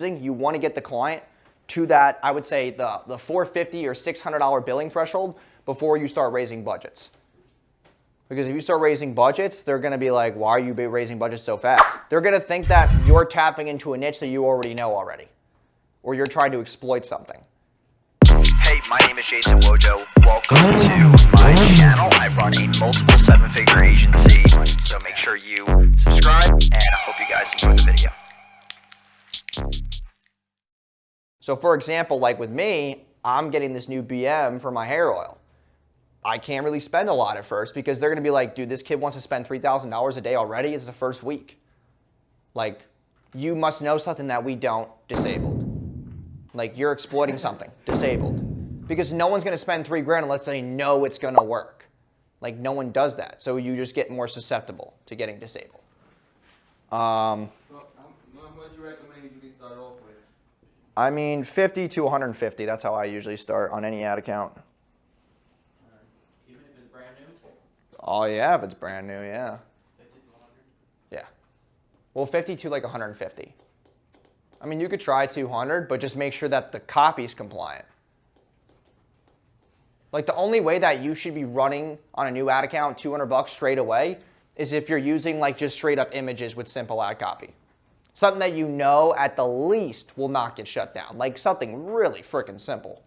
you want to get the client to that, I would say, the $450 or $600 billing threshold before you start raising budgets. Because if you start raising budgets, they're going to be like, why are you raising budgets so fast? They're going to think that you're tapping into a niche that you already know already, or you're trying to exploit something. Hey, my name is Jason Wojo. Welcome to my channel. I run a multiple seven-figure agency, so make sure you subscribe, and I hope you guys enjoy the video. So for example, like with me, I'm getting this new BM for my hair oil. I can't really spend a lot at first because they're going to be like, dude, this kid wants to spend $3,000 a day already. It's the first week. Like, you must know something that we don't. Disabled. Like, you're exploiting something. Disabled. Because no one's going to spend $3,000 unless they know it's going to work. Like, no one does that. So you just get more susceptible to getting disabled. So, how much do you recommend you usually start off with? I mean, 50 to 150. That's how I usually start on any ad account. Even if it's brand new? Oh, yeah, if it's brand new, yeah. 50 to 100? Yeah. Well, 50 to like 150. I mean, you could try 200, but just make sure that the copy's compliant. Like, the only way that you should be running on a new ad account $200 straight away is if you're using like just straight up images with simple ad copy. Something that you know at the least will not get shut down. Like something really freaking simple.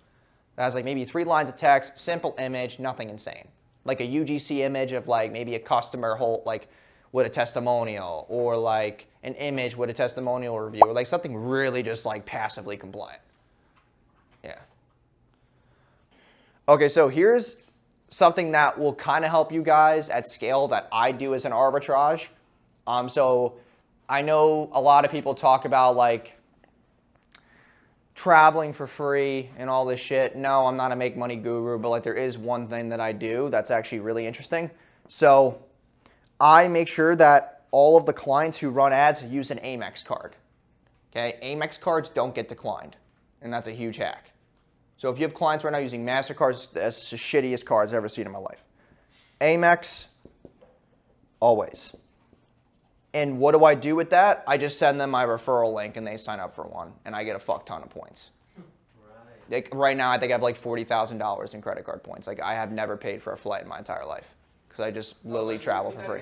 That has like maybe 3 lines of text, simple image, nothing insane. Like a UGC image of like maybe a customer like with a testimonial, or like an image with a testimonial review, or like something really just like passively compliant. Yeah. Okay, so here's something that will kind of help you guys at scale that I do as an arbitrage. So I know a lot of people talk about like traveling for free and all this shit. No, I'm not a make money guru, but like there is one thing that I do that's actually really interesting. So I make sure that all of the clients who run ads use an Amex card. Okay, Amex cards don't get declined, and that's a huge hack. So if you have clients right now using MasterCards, that's the shittiest cards I've ever seen in my life. Amex, always. And what do I do with that? I just send them my referral link and they sign up for one, and I get a fuck ton of points. Right. Like right now, I think I have like $40,000 in credit card points. Like I have never paid for a flight in my entire life because I just literally travel for free.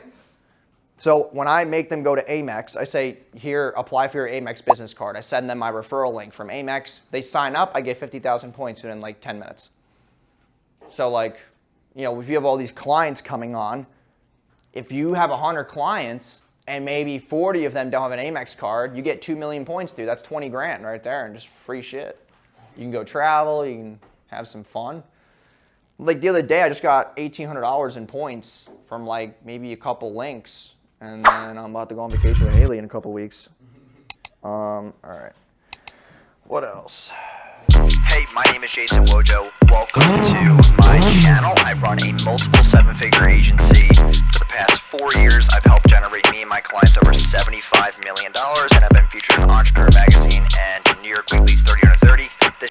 So when I make them go to Amex, I say, here, apply for your Amex business card. I send them my referral link from Amex. They sign up. I get 50,000 points within like 10 minutes. So like, you know, if you have all these clients coming on, if you have 100 clients and maybe 40 of them don't have an Amex card, you get 2 million points, dude. That's 20 grand right there and just free shit. You can go travel. You can have some fun. Like the other day, I just got $1,800 in points from like maybe a couple links. And then I'm about to go on vacation with Haley in a couple weeks. All right. What else? Hey, my name is Jason Wojo. Welcome to my channel. I run a multiple seven-figure agency. The